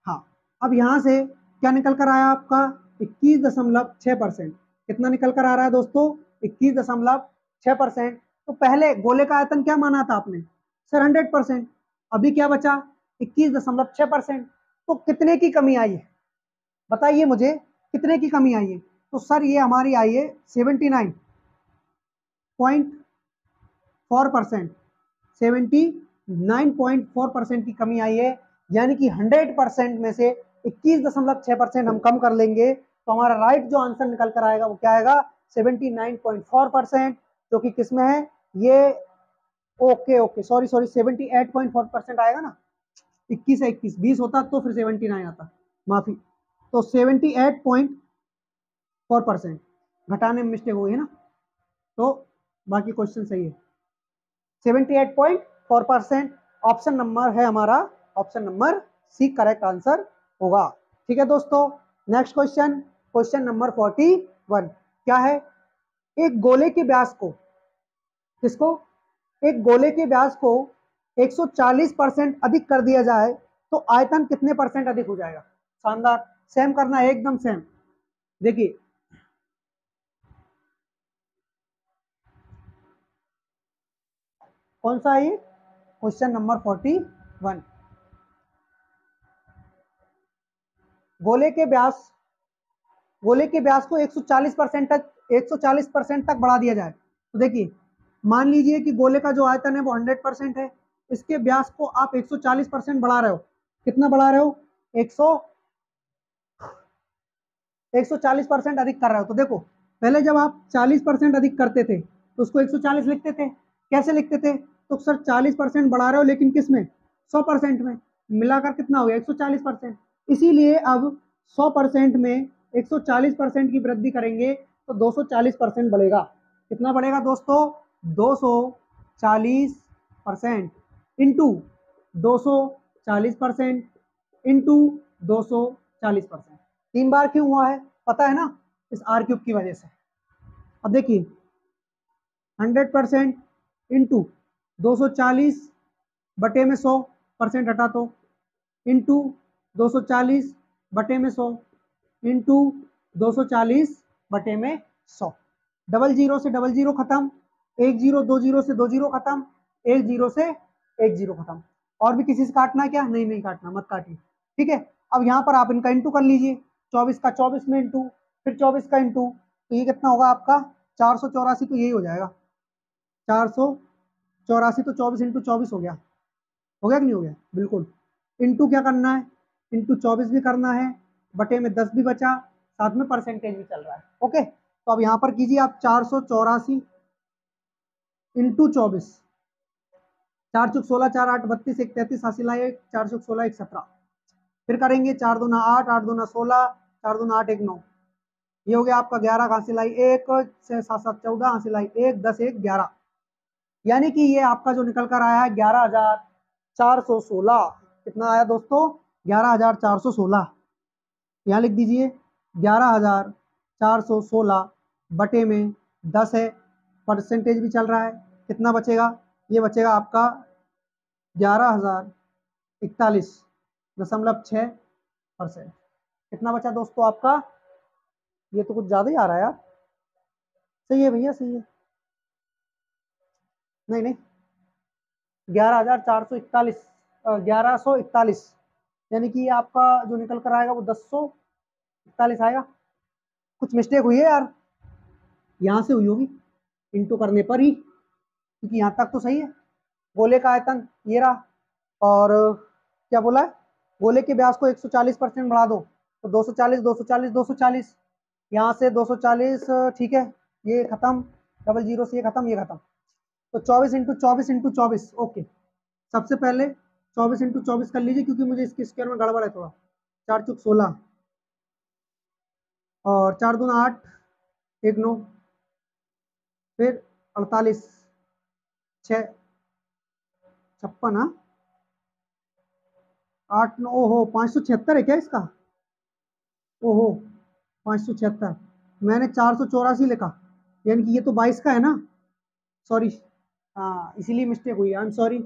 Speaker 1: हाँ। अब यहां से क्या निकल कर आया आपका? 21.6%। कितना निकल कर आ रहा है दोस्तों? 21.6%। तो पहले गोले का आयतन क्या माना था आपने सर? 100%। अभी क्या बचा? 21.6%। तो कितने की कमी आई है बताइए मुझे, कितने की कमी आई है? तो सर ये हमारी आई है 79.4%, 79.4% की कमी आई है। यानी कि 100% में से 21.6% हम कम कर लेंगे, तो हमारा राइट जो आंसर निकल कर आएगा वो क्या आएगा? 79.4%, जो कि किसमें है ये? ओके ओके, सॉरी सॉरी, 78.4% आएगा ना। 21 है, 21, 20 होता तो फिर 79 आता, माफी। तो 78.4%, घटाने में मिस्टेक हुई है ना, तो बाकी क्वेश्चन सही है। 78.4% ऑप्शन नंबर है हमारा, option number C correct answer होगा। ठीक है दोस्तों, नेक्स्ट क्वेश्चन, क्वेश्चन नंबर 41 क्या है? एक गोले के व्यास को, किसको? एक गोले के व्यास को 140% अधिक कर दिया जाए तो आयतन कितने परसेंट अधिक हो जाएगा? शानदार, सेम करना है, एकदम सेम। देखिए, कौन सा है ये? Question number 41। गोले के व्यास, गोले के व्यास को 140% तक बढ़ा दिया जाए, तो देखिए, मान लीजिए कि गोले का जो आयतन है वो 100% है, इसके व्यास को आप 140% बढ़ा रहे हो। कितना बढ़ा रहे हो? 140% अधिक कर रहे हो। तो देखो, पहले जब आप 40% अधिक करते थे तो उसको 140 लिखते थे। कैसे लिखते थे? तो सर 40% बढ़ा रहे हो, लेकिन किस में? 100% में। मिलाकर कितना हो गया? 140%। इसीलिए अब 100% में 140% की वृद्धि करेंगे तो 240% बढ़ेगा। कितना बढ़ेगा दोस्तों? 240% इंटू 240% इंटू 240%। 3 बार क्यों हुआ है पता है ना? इस आर क्यूब की वजह से। अब देखिए, 100% इंटू 240 बटे में 100% हटा तो, इंटू 240 बटे में 100 इंटू 240 बटे में 100। डबल जीरो से डबल जीरो खत्म, एक जीरो, दो जीरो से दो जीरो खत्म, एक जीरो से एक जीरो खत्म। और भी किसी से काटना है क्या? नहीं नहीं काटना, मत काटिए। ठीक है, अब यहाँ पर आप इनका इंटू कर लीजिए। 24 का 24 में इंटू, फिर 24 का इंटू, तो ये कितना होगा आपका? 484। तो यही हो जाएगा 484। तो 24 इंटू 24 हो गया। हो गया कि नहीं हो गया? बिल्कुल। इंटू क्या करना है? इंटू 24 भी करना है, बटे में 10 भी बचा, साथ में परसेंटेज भी चल रहा है। ओके, तो अब यहाँ पर कीजिए आप 484 इंटू 24। 4 चुक 16, 4 8 32, 1 33, हासिल आए 4 चुक 16, 1 17। फिर करेंगे 4 दूना 8, 8 दूना 16, 4 दूना 8, 1 9। ये हो गया आपका 11 का हासिल आई 1, 6 7 7 14, हासिल आई 1, 10 1 11। यानी कि ये आपका जो निकल कर आया है 11,416। कितना आया दोस्तों? 11,416। यहाँ लिख दीजिए 11,416 बटे में 10 है, परसेंटेज भी चल रहा है। कितना बचेगा? ये बचेगा आपका 11,041.6%। कितना बचा दोस्तों आपका? ये तो कुछ ज़्यादा ही आ रहा है यार। सही है भैया, सही है। नहीं नहीं, 11,441, 1141, यानी कि आपका जो निकल कर आएगा वो 1041 आएगा। कुछ मिस्टेक हुई है यार, यहाँ से हुई होगी इंटू करने पर ही, क्योंकि यहाँ तक तो सही है। गोले का आयतन ये रहा, और क्या बोला है? गोले के व्यास को 140% बढ़ा दो तो 240, 240, 240। यहाँ से 240, ठीक है, ये खत्म, डबल जीरो से ये खत्म, ये खत्म। तो 24 इंटू 24 इंटू 24। ओके, सबसे पहले 24 इंटू 24 कर लीजिए, क्योंकि मुझे इसके स्क्वायर में गड़बड़ है थोड़ा। 4 चुक 16 और 4 दूना 8, 1 9, फिर 48, 6 56, हाँ 8 9, ओहो 576 है क्या इसका? ओहो 576, मैंने 484 लिखा, यानी कि ये तो 22 का है ना। सॉरी, हाँ इसीलिए मिस्टेक हुई, आई एम सॉरी।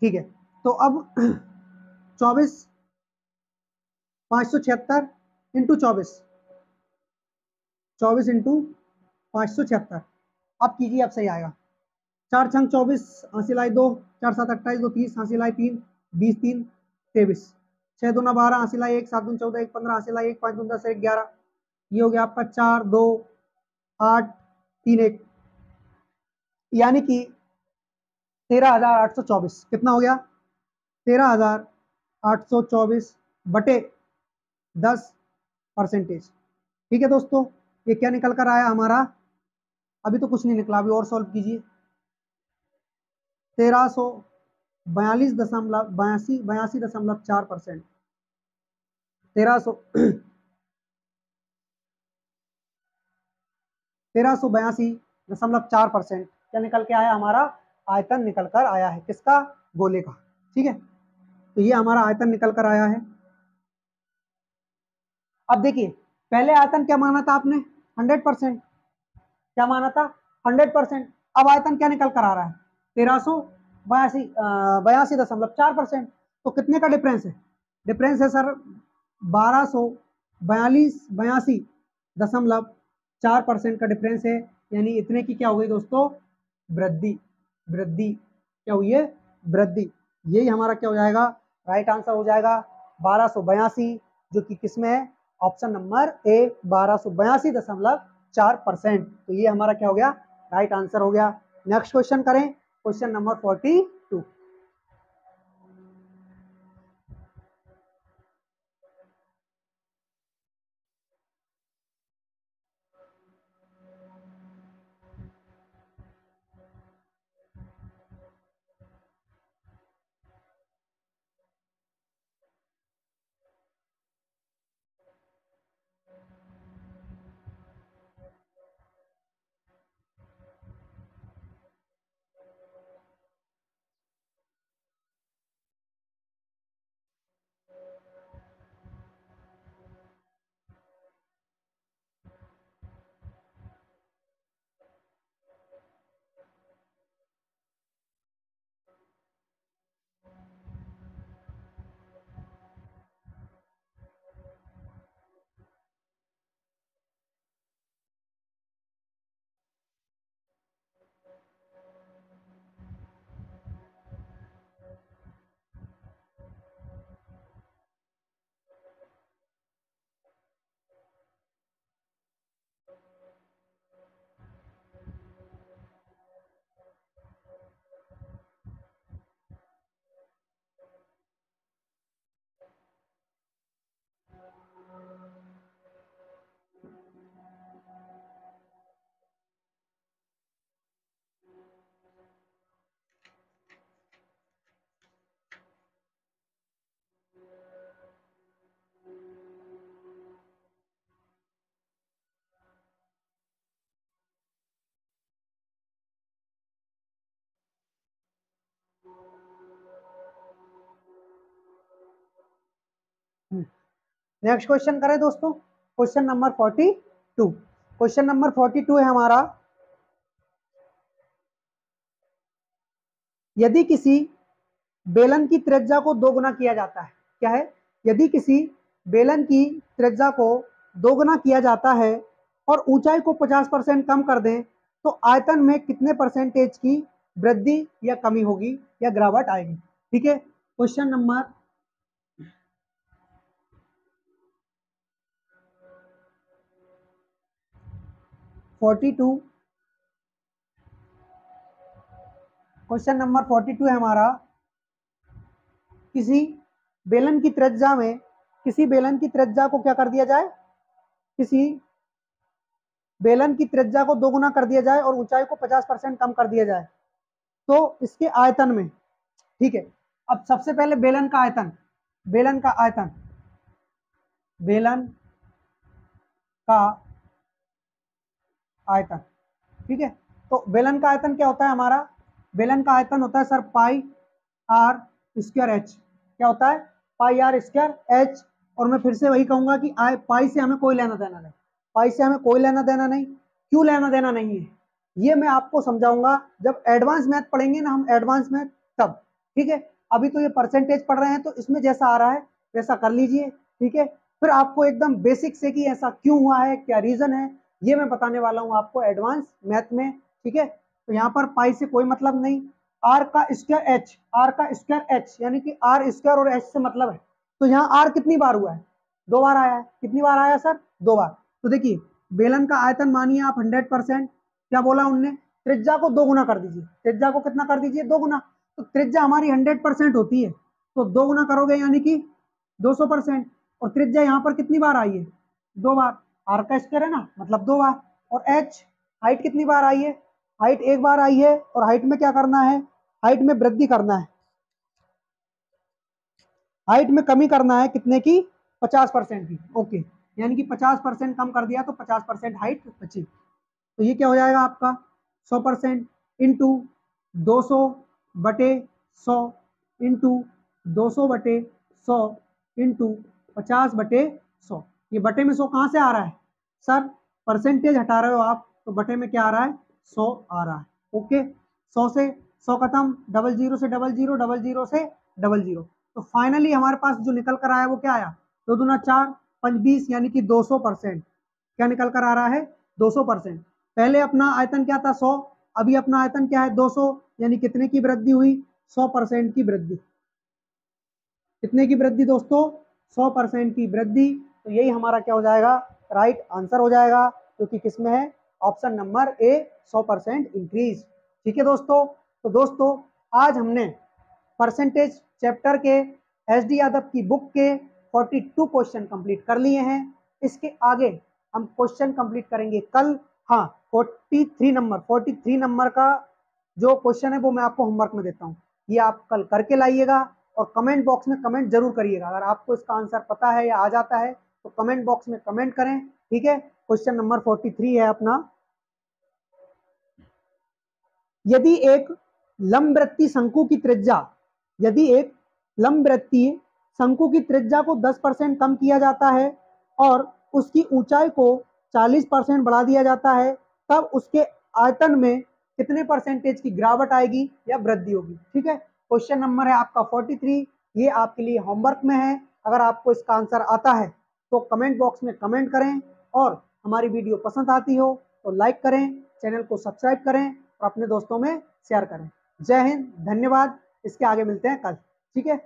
Speaker 1: ठीक है, तो अब 24, 576 इंटू 24, 24 इंटू 576। अब कीजिए, अब सही आएगा। 4 छंग 24, हासिल आए 2, 4 7 28, 2 30, हासिल आए 3, 20 3 23, 6 दूना 12, हासिल आए 1, 7 दून 14, 1 15, हासिल आए 1, 5 दून 10, 1 11। ये हो गया आपका 4 2 8 3 1, यानी कि 13,824। कितना हो गया? 13,824 बटे 10%। ठीक है दोस्तों, ये क्या निकल कर आया हमारा? अभी तो कुछ नहीं निकला, अभी और सॉल्व कीजिए। 1342.4%। 1382.4%। क्या निकल के आया हमारा? आयतन निकल कर आया है। किसका? गोले का। ठीक है, तो ये हमारा आयतन निकल कर आया है। अब देखिए, पहले आयतन क्या माना था आपने? 100%। क्या माना था? 100%। अब आयतन क्या निकल कर आ रहा है? 1382.4%। तो कितने का डिफरेंस है? डिफरेंस है सर 1242.82% का डिफरेंस है। यानी इतने की क्या हो गई दोस्तों? वृद्धि। वृद्धि क्या हुई है? वृद्धि। यही हमारा क्या हो जाएगा? राइट आंसर हो जाएगा 1282, जो कि किसमें है? Option number A 1282.4%। तो ये हमारा क्या हो गया, राइट आंसर हो गया। नेक्स्ट क्वेश्चन करें, क्वेश्चन नंबर 42। नेक्स्ट क्वेश्चन करें दोस्तों, क्वेश्चन नंबर 42। क्वेश्चन नंबर 42 है हमारा, यदि किसी बेलन की त्रिज्या को दोगुना किया जाता है, क्या है, यदि किसी बेलन की त्रिज्या को दोगुना किया जाता है और ऊंचाई को 50% कम कर दें, तो आयतन में कितने परसेंटेज की वृद्धि या कमी होगी या गिरावट आएगी। ठीक है, क्वेश्चन नंबर 42, क्वेश्चन नंबर 42 है हमारा, किसी बेलन की त्रिज्या में, किसी बेलन की त्रिज्या को क्या कर दिया जाए, किसी बेलन की त्रिज्या को दोगुना कर दिया जाए और ऊंचाई को 50% कम कर दिया जाए, तो इसके आयतन में, ठीक है, अब सबसे पहले बेलन का आयतन, बेलन का आयतन, बेलन का आयतन, ठीक है, तो बेलन का आयतन क्या होता है हमारा, बेलन का आयतन होता है sir pi r square h, क्या होता है, पाई आर स्क्वायर एच। और मैं फिर से वही कहूंगा कि पाई से हमें कोई लेना देना नहीं, पाई से हमें कोई लेना देना नहीं, क्यों लेना देना नहीं है, ये मैं आपको समझाऊंगा जब एडवांस मैथ पढ़ेंगे ना हम, एडवांस मैथ तब, ठीक है। अभी तो ये परसेंटेज पढ़ रहे हैं तो इसमें जैसा आ रहा है वैसा कर लीजिए, ठीक है। फिर आपको एकदम बेसिक से कि ऐसा क्यों हुआ है, क्या रीजन है, ये मैं बताने वाला हूँ आपको एडवांस मैथ में, ठीक है। तो यहाँ पर पाई से कोई मतलब नहीं, आर का स्क्वायर एच, आर का स्क्वायर एच यानी कि आर स्क्वायर और एच से मतलब है। तो यहाँ आर कितनी बार हुआ है, 2 बार आया है, कितनी बार आया सर, 2 बार। तो देखिए बेलन का आयतन मानिए आप 100%, क्या बोला उनने, त्रिज्या को 2 गुना कर दीजिए, त्रिज्या को कितना कर दीजिए, 2 गुना। तो त्रिज्या हमारी 100% होती है, तो 2 गुना करोगे यानी कि 200%। और त्रिज्या यहाँ पर कितनी बार आई है, 2 बार, आर का स्क्वायर है ना मतलब 2 बार। और एच हाइट कितनी बार आई है, हाइट 1 बार आई है। और हाइट में क्या करना है, हाइट में वृद्धि करना है, हाइट में कमी करना है कितने की, 50% की, ओके। यानी कि 50% कम कर दिया तो 50% हाइट बची। तो ये क्या हो जाएगा आपका 100% इंटू 200/100 इंटू 200/100 इंटू 50/100। ये बटे में 100 कहाँ से आ रहा है सर, परसेंटेज हटा रहे हो आप तो बटे में क्या आ रहा है, 100 आ रहा है, ओके। 100 से 100 खत्म, 00 से 00, 00 से 00। तो फाइनली हमारे पास जो निकल कर आया वो क्या आया, 2 दूना 4, 5 20 यानी कि 200%। क्या निकल कर आ रहा है, 200%। पहले अपना आयतन क्या था 100, अभी अपना आयतन क्या है 200, यानी कितने की वृद्धि हुई, 100% की वृद्धि। कितने की वृद्धि दोस्तों, 100% की वृद्धि। तो यही हमारा क्या हो जाएगा, राइट आंसर हो जाएगा, क्योंकि किसमें है, ऑप्शन नंबर ए 100% इंक्रीज। ठीक है दोस्तों, तो दोस्तों आज हमने परसेंटेज चैप्टर के एस.डी. यादव की बुक के 42 क्वेश्चन कंप्लीट कर लिए हैं। इसके आगे हम क्वेश्चन कंप्लीट करेंगे कल। हाँ, 43 नंबर का जो क्वेश्चन है वो मैं आपको होमवर्क में देता हूँ, ये आप कल करके लाइएगा और कमेंट बॉक्स में कमेंट जरूर करिएगा। अगर आपको इसका आंसर पता है या आ जाता है तो कमेंट बॉक्स में कमेंट करें। ठीक है, क्वेश्चन नंबर 43 है अपना, यदि एक लंबवृत्तीय शंकु की त्रिज्या, यदि एक लंबवृत्तीय शंकु की त्रिज्या को 10% कम किया जाता है और उसकी ऊंचाई को 40% बढ़ा दिया जाता है, तब उसके आयतन में कितने परसेंटेज की गिरावट आएगी या वृद्धि होगी। ठीक है, क्वेश्चन नंबर है आपका 43, ये आपके लिए होमवर्क में है। अगर आपको इसका आंसर आता है तो कमेंट बॉक्स में कमेंट करें, और हमारी वीडियो पसंद आती हो तो लाइक करें, चैनल को सब्सक्राइब करें और अपने दोस्तों में शेयर करें। जय हिंद, धन्यवाद। इसके आगे मिलते हैं कल। ठीक है।